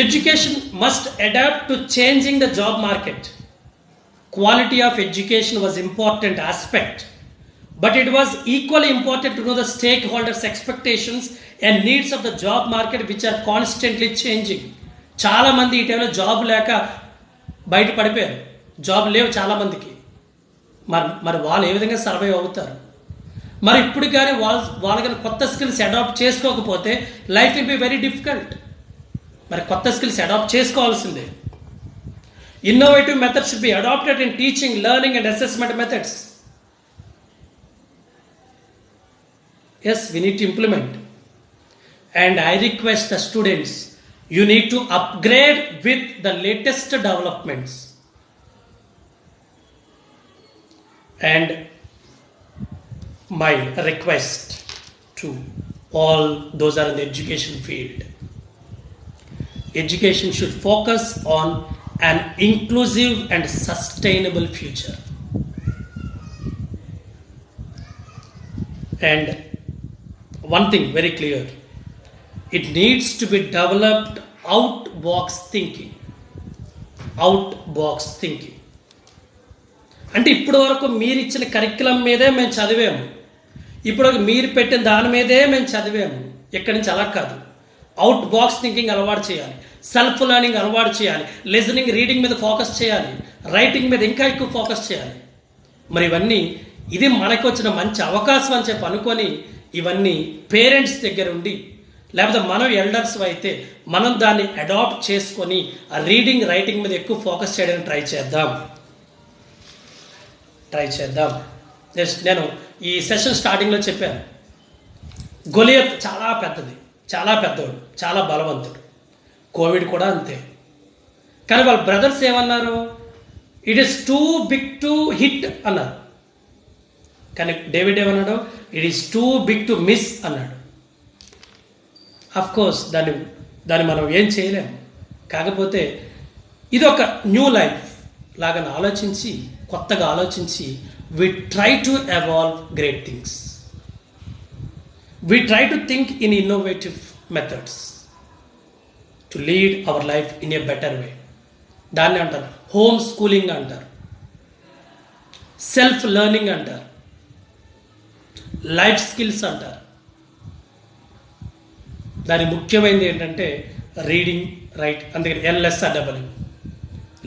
Education must adapt to changing the job market. Quality of education was important aspect, but it was equally important to know the stakeholders' expectations and needs of the job market, which are constantly changing. చాలా మంది ఈ టైంలో job లేక బయట పడిపోయారు, job లేవు చాలామందికి. మరి వాళ్ళు ఏ విధంగా సర్వైవ్ అవుతారు? మరి ఇప్పుడు కానీ వాళ్ళు కానీ కొత్త స్కిల్స్ అడాప్ట్ చేసుకోకపోతే life will be very difficult. మరి కొత్త స్కిల్స్ అడాప్ట్ చేసుకోవాల్సిందే. Innovative methods should be adapted in teaching, learning and assessment methods. Yes, we need to implement. And I request the students, you need to upgrade with the latest developments. And my request to all those are in the education field, education should focus on an inclusive and sustainable future. And one thing very clear, it needs to be developed out-box thinking. Out-box thinking. అంటే ఇప్పటి వరకు మీరు ఇచ్చిన curriculum మీదే మేము చదివాము, ఇప్పుడు మీరు పెట్టిన దాని మీదే మేము చదివాము. ఇక్కడి నుంచి అలా కాదు, అవుట్ బాక్స్ థింకింగ్ అలవాటు చేయాలి, సెల్ఫ్ లెర్నింగ్ అలవాటు చేయాలి, లిజనింగ్ రీడింగ్ మీద ఫోకస్ చేయాలి, రైటింగ్ మీద ఇంకా ఎక్కువ ఫోకస్ చేయాలి. మరి ఇవన్నీ ఇది మనకు వచ్చిన మంచి అవకాశం అని చెప్పి అనుకొని ఇవన్నీ పేరెంట్స్ దగ్గర ఉండి, లేకపోతే మనం ఎల్డర్స్ అయితే మనం దాన్ని అడాప్ట్ చేసుకొని ఆ రీడింగ్ రైటింగ్ మీద ఎక్కువ ఫోకస్ చేయడానికి ట్రై చేద్దాం. నేను ఈ సెషన్ స్టార్టింగ్లో చెప్పాను, గొలియత్ చాలా పెద్దది, చాలా పెద్దవాడు, చాలా బలవంతుడు. కోవిడ్ కూడా అంతే. కానీ వాళ్ళ బ్రదర్స్ ఏమన్నారు? It is too big to hit అన్నారు. కానీ డేవిడ్ ఏమన్నాడు? It is too big to miss అన్నాడు. అఫ్ కోర్స్ దాన్ని మనం ఏం చేయలేము. కాకపోతే ఇది ఒక న్యూ లైఫ్ లాగా ఆలోచించి, కొత్తగా ఆలోచించి, we try to evolve great things. We try to think in innovative methods to lead our life in a better way. దాన్ని అంటారు హోమ్ స్కూలింగ్ అంటారు, సెల్ఫ్ లెర్నింగ్ అంటారు, లైఫ్ స్కిల్స్ అంటారు. దాని ముఖ్యమైనది ఏంటంటే రీడింగ్, రైట్. అందుకని LSRW,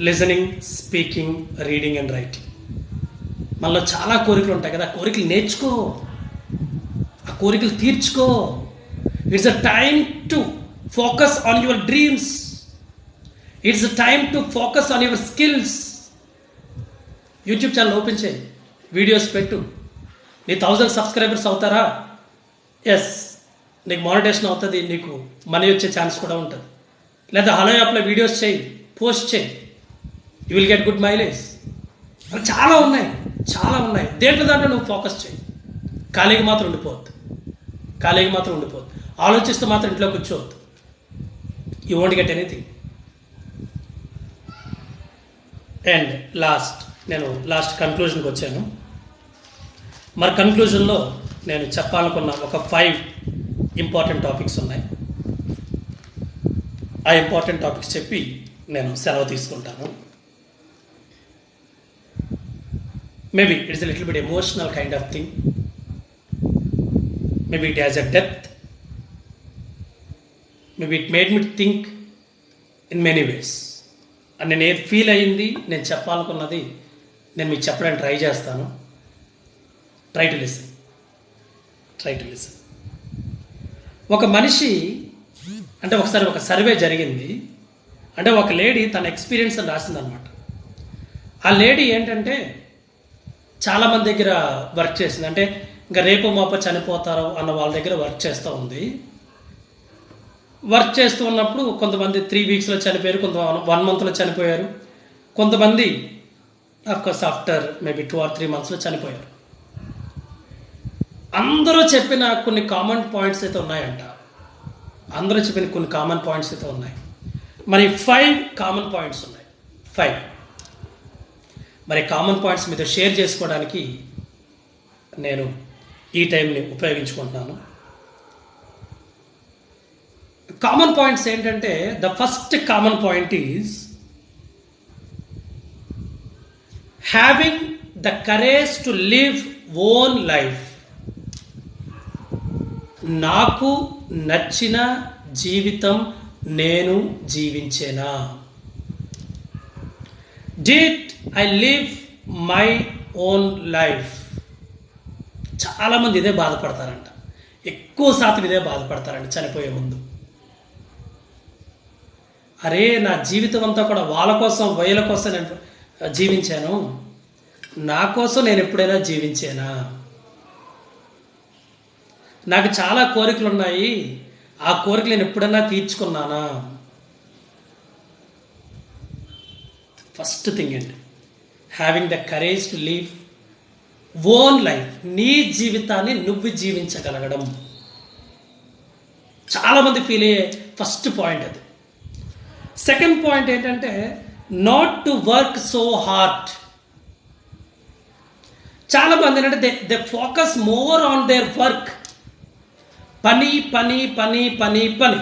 listening, speaking, reading and writing. మనలో చాలా కోరికలు ఉంటాయి కదా, కోరికలు నేర్చుకో, ఆ కోరికలు తీర్చుకో. It's a time to focus on your dreams. It's a time to focus on your skills. YouTube channel open చేయి, వీడియోస్ పెట్టు. నీ 1000 సబ్స్క్రైబర్స్ అవుతారా? ఎస్, నీకు మానిటేషన్ అవుతుంది, నీకు మనీ వచ్చే ఛాన్స్ కూడా ఉంటుంది. లేదా హలో యాప్లో వీడియోస్ చేయి, పోస్ట్ చేయి, you will get good mileage. చాలా ఉన్నాయి. దాంట్లో నువ్వు ఫోకస్ చేయి. ఖాళీగా మాత్రం ఉండిపోవద్దు. ఆలోచిస్తూ మాత్రం ఇంట్లో కూర్చోవద్దు. You won't get anything. And నేను లాస్ట్ కన్క్లూజన్కి వచ్చాను. మరి కన్క్లూజన్లో నేను చెప్పాలనుకున్న ఒక 5 ఇంపార్టెంట్ టాపిక్స్ ఉన్నాయి. ఆ ఇంపార్టెంట్ టాపిక్స్ చెప్పి నేను సెలవు తీసుకుంటాను. Maybe it's a little bit emotional kind of thing, maybe it has a depth, maybe it made me think in many ways. And నేను ఏది ఫీల్ అయ్యింది, నేను చెప్పాలనుకున్నది నేను మీకు చెప్పడానికి ట్రై చేస్తాను. Try to listen. ఒక మనిషి అంటే ఒకసారి ఒక సర్వే జరిగింది. అంటే ఒక లేడీ తన ఎక్స్పీరియన్స్ అని రాసిందనమాట. ఆ లేడీ ఏంటంటే చాలామంది దగ్గర వర్క్ చేసింది. అంటే ఇంకా రేపు మాప చనిపోతారు అన్న వాళ్ళ దగ్గర వర్క్ చేస్తూ ఉంది. వర్క్ చేస్తూ ఉన్నప్పుడు కొంతమంది 3 వీక్స్లో చనిపోయారు, కొంత 1 మంత్లో చనిపోయారు, కొంతమంది అఫ్కోర్స్ ఆఫ్టర్ మేబీ 2 or 3 మంత్స్లో చనిపోయారు. అందరూ చెప్పిన కొన్ని కామన్ పాయింట్స్ అయితే ఉన్నాయంట. మరి 5 కామన్ పాయింట్స్ ఉన్నాయి. 5 మరి కామన్ పాయింట్స్ మీతో షేర్ చేసుకోవడానికి నేను ఈ టైంని ఉపయోగించుకుంటున్నాను. కామన్ పాయింట్స్ ఏంటంటే, the first common point is having the courage to live own life. నాకు నచ్చిన జీవితం నేను జీవించేనా? Did I live my own life? చాలామంది ఇదే బాధపడతారంట, ఎక్కువ శాతం ఇదే బాధపడతారంట చనిపోయే ముందు. అరే నా జీవితం అంతా కూడా వాళ్ళ కోసం వీళ్ళ కోసం నేను జీవించాను, నా కోసం నేను ఎప్పుడైనా జీవించానా? నాకు చాలా కోరికలు ఉన్నాయి, ఆ కోరికలు నేను ఎప్పుడైనా తీర్చుకున్నానా? ఫస్ట్ థింగ్ అండి, having the courage to live own life. నీ జీవితాన్ని నువ్వు జీవించగలగడం చాలామంది ఫీల్ అయ్యే ఫస్ట్ పాయింట్ అది. సెకండ్ పాయింట్ ఏంటంటే not to work so hard. చాలా మంది ఏంటంటే they focus more on their work. పని పని పని పని పని.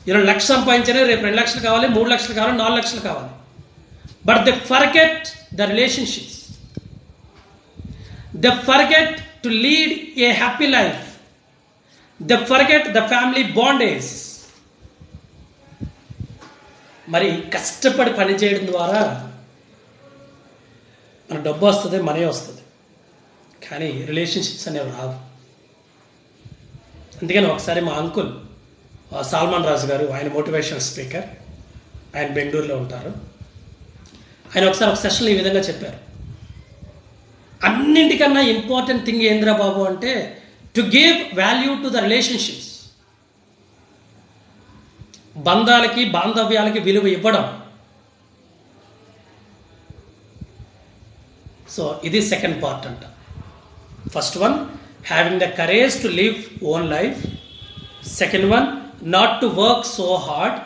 ఈరోజు 1,00,000 సంపాదించాలి, రేపు 2 లక్షలు కావాలి, 3 లక్షలు కావాలి, 4 లక్షలు కావాలి. But they forget the relationships. They forget to lead a happy life. They forget the family bondage. మరి కష్టపడి పని చేయడం ద్వారా మన డబ్బు వస్తుంది, మనీ వస్తుంది, కానీ రిలేషన్షిప్స్ అనేవి రావు. అందుకని ఒకసారి మా అంకుల్ సాల్మాన్ రాజు గారు, ఆయన మోటివేషనల్ స్పీకర్, ఆయన బెంగళూరులో ఉంటారు. ఆయన ఒకసారి ఒక సెషన్లో ఈ విధంగా చెప్పారు, అన్నింటికన్నా ఇంపార్టెంట్ థింగ్ ఏంద్రా బాబు అంటే to give value to the relationships. బంధాలకి బాంధవ్యాలకి విలువ ఇవ్వడం. సో ఇది సెకండ్ పార్ట్ అంట. First one, having the courage to live own life. Second one, not to work so hard.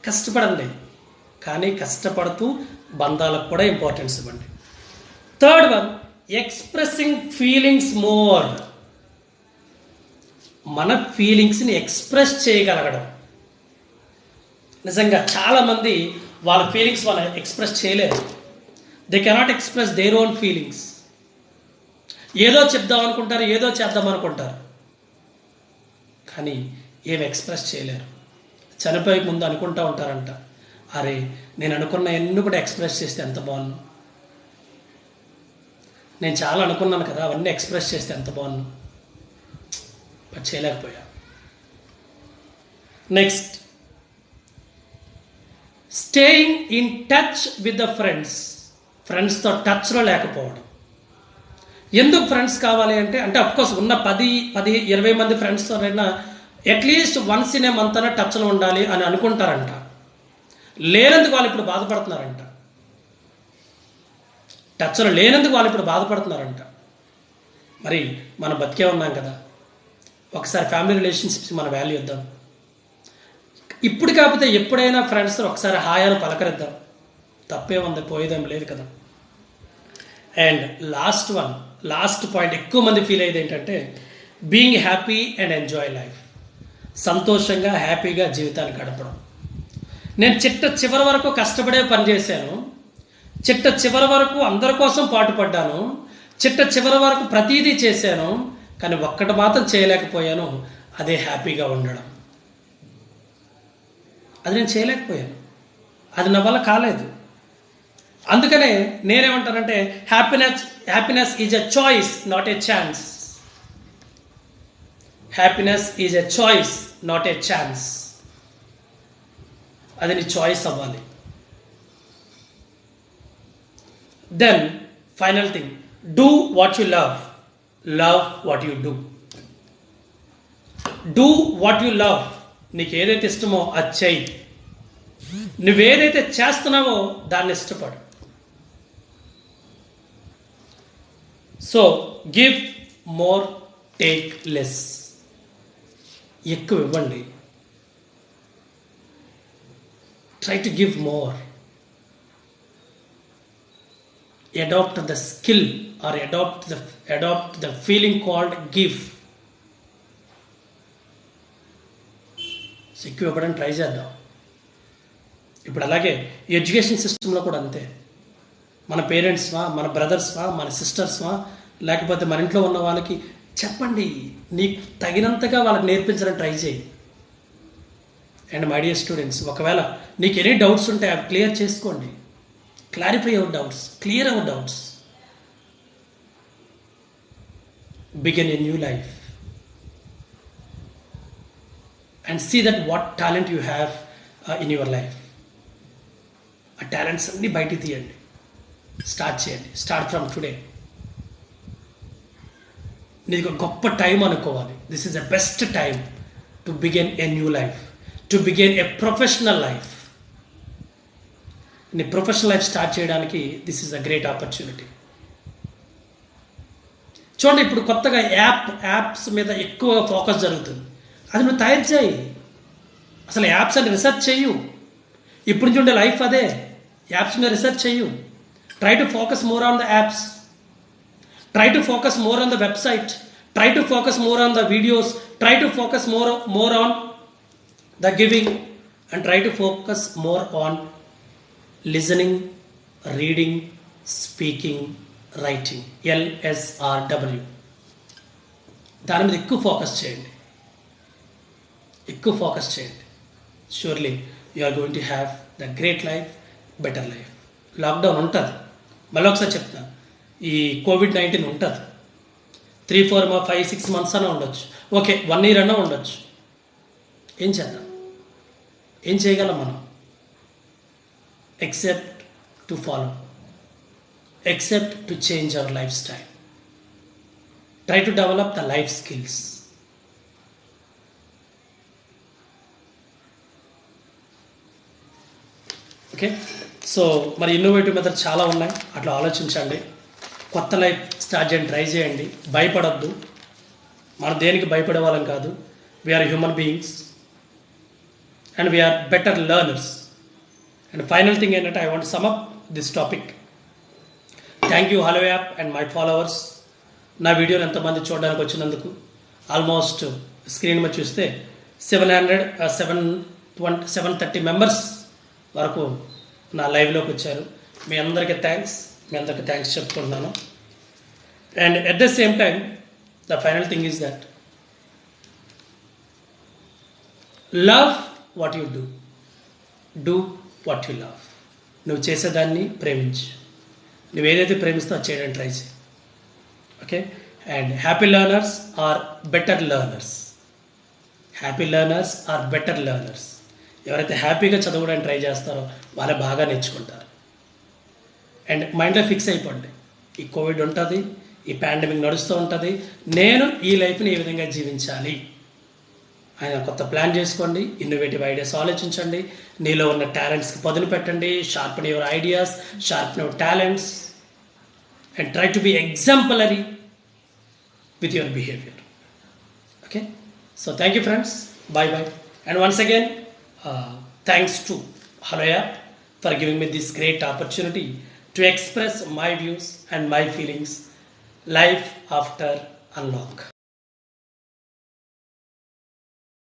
కష్టపడండి, కానీ కష్టపడుతూ బంధాలకు కూడా ఇంపార్టెన్స్ ఇవ్వండి. Third one, expressing feelings more. మన ఫీలింగ్స్ని ఎక్స్ప్రెస్ చేయగలగడం. నిజంగా చాలామంది వాళ్ళ ఫీలింగ్స్ వాళ్ళు ఎక్స్ప్రెస్ చేయలేరు. They cannot express their own feelings. ఏదో చెప్దాం అనుకుంటారు, ఏదో చేద్దాం అనుకుంటారు, కానీ ఏమి ఎక్స్ప్రెస్ చేయలేరు. చనిపోయే ముందు అనుకుంటూ ఉంటారంట, అరే నేను అనుకున్న ఎన్ని కూడా ఎక్స్ప్రెస్ చేస్తే ఎంత బాగున్నాను, నేను చాలా అనుకున్నాను కదా అవన్నీ ఎక్స్ప్రెస్ చేస్తే ఎంత బాగున్నాను, బట్ చేయలేకపోయా. Next, staying in touch with the friends. ఫ్రెండ్స్తో టచ్లో లేకపోవడం. ఎందుకు ఫ్రెండ్స్ కావాలి అంటే అఫ్కోర్స్ ఉన్న 10-20 మంది ఫ్రెండ్స్తో అయినా at least once in a month అయినా టచ్లో ఉండాలి అని అనుకుంటారంట. లేనందుకు వాళ్ళు ఇప్పుడు బాధపడుతున్నారంట. టచ్లో లేనందుకు వాళ్ళు ఇప్పుడు బాధపడుతున్నారంట. మరి మనం బతికే ఉన్నాం కదా, ఒకసారి ఫ్యామిలీ రిలేషన్షిప్స్ మన వాల్యూ ఇద్దాం. ఇప్పుడు కాకపోతే ఎప్పుడైనా ఫ్రెండ్స్తో ఒకసారి హాయాలు పలకరిద్దాం, తప్పేముంది, పోయేదేం లేదు కదా. అండ్ లాస్ట్ పాయింట్ ఎక్కువ మంది ఫీల్ అయ్యేది ఏంటంటే being happy and enjoy life. సంతోషంగా హ్యాపీగా జీవితాన్ని గడపడం. నేను చివరి వరకు కష్టపడే పని చేశాను, చివరి వరకు అందరి కోసం పాటుపడ్డాను, చివరి వరకు ప్రతీదీ చేశాను, కానీ ఒక్కటి మాత్రం చేయలేకపోయాను, అదే హ్యాపీగా ఉండడం. అది నేను చేయలేకపోయాను, అది నా వల్ల కాలేదు. అందుకనే నేనేమంటానంటే happiness is a choice, not a chance. Happiness is a choice, not a chance. అది నీ చాయిస్ అవ్వాలి. Then final thing, do what you love, love what you do. Do what you love. నీకు ఏదైతే ఇష్టమో అది చెయ్యి. నువ్వేదైతే చేస్తున్నావో దాన్ని ఇష్టపడు. So give more, take less. ఎక్కువ ఇవ్వండి, try to give more. Adapt the skill or adapt the feeling called give. ఎక్కువ ఇవ్వడానికి ట్రై చేద్దాం. ఇప్పుడు అలాగే ఎడ్యుకేషన్ సిస్టంలో కూడా అంతే. మన పేరెంట్స్వా, మన బ్రదర్స్వా, మన సిస్టర్స్వా, లేకపోతే మన ఇంట్లో ఉన్న వాళ్ళకి చెప్పండి, నీకు తగినంతగా వాళ్ళకి నేర్పించడానికి ట్రై చేయి. అండ్ మై డియర్ స్టూడెంట్స్, ఒకవేళ నీకు ఎనీ డౌట్స్ ఉంటే అవి క్లియర్ చేసుకోండి. Clarify your doubts, clear our doubts. Begin a new life and see that what talent you have in your life. ఆ టాలెంట్స్ అన్నీ బయటికి తీయండి, స్టార్ట్ చేయండి. Start from today. నీకు ఒక గొప్ప టైం అనుకోవాలి. This is the best time to begin a new life, to begin a professional life. నీ ప్రొఫెషనల్ లైఫ్ స్టార్ట్ చేయడానికి this is a great opportunity. చూడండి, ఇప్పుడు కొత్తగా యాప్స్ మీద ఎక్కువ ఫోకస్ జరుగుతుంది. అది నువ్వు తయారు చేయి. అసలు యాప్స్ అని రీసెర్చ్ చెయ్యు. ఇప్పుడు నుంచి ఉండే లైఫ్ అదే. యాప్స్ మీద రీసెర్చ్ చెయ్యు. Try to focus more on the apps. Try to focus more on the website. Try to focus more on the videos. Try to focus more on the giving. And try to focus more on listening, reading, speaking, writing. LSRW. దాని మీద ఎక్కువ focus చేయండి. ఎక్కువ focus చేయండి. Surely you are going to have the great life, better life. Lockdown ఉంటుంది. మళ్ళీ ఒకసారి చెప్తాను, ఈ COVID-19 ఉంటుంది. 3, 4, 5, 6 months అన్నా ఉండొచ్చు. ఓకే, 1 year అన్నా ఉండొచ్చు. ఏం చేద్దాం? ఏం చేయగలం మనం? Except to follow, except to change our life style. Try to develop the life skills. Okay, so మరి ఇన్నోవేటివ్ మెథడ్ చాలా ఉన్నాయి. అట్లా ఆలోచించండి. కొత్త లైఫ్ స్టార్ట్ చేయండి, ట్రై చేయండి. భయపడద్దు. మనం దేనికి భయపడే వాళ్ళం కాదు. We're human beings and we're better learners. And final thing ఏంటంటే, I want sum up this topic. Thank you hello app and my followers. నా వీడియోని ఎంతమంది చూడడానికి వచ్చినందుకు. ఆల్మోస్ట్ స్క్రీన్ మీద చూస్తే 730 మెంబర్స్ వరకు నా లైవ్లోకి వచ్చారు. మీ అందరికీ థ్యాంక్స్ చెప్పుకుంటున్నాను. And at the same time the final thing is that love what you do what you love. నువ్వు చేసేదాన్ని ప్రేమించు. నువ్వు ఏదైతే ప్రేమిస్తావు అది చేయడానికి ట్రై చేయి. Okay, and happy learners are better learners. Happy learners are better learners. ఎవరైతే హ్యాపీగా చదవడానికి ట్రై చేస్తారో వాళ్ళే బాగా నేర్చుకుంటారు. అండ్ మైండ్లో ఫిక్స్ అయిపోండి, ఈ కోవిడ్ ఉంటుంది, ఈ పాండమిక్ నడుస్తూ ఉంటుంది, నేను ఈ లైఫ్ని ఏ విధంగా జీవించాలి ఆయన కొత్త ప్లాన్ చేసుకోండి. ఇన్నోవేటివ్ ఐడియాస్ ఆలోచించండి. నీలో ఉన్న టాలెంట్స్కి పదును పెట్టండి. Sharpen your ideas, sharpen your talents and try to be exemplary with your behavior. Okay, so thank you friends, bye bye. And once again thanks to Hello App for giving me this great opportunity to express my views and my feelings life after unlock.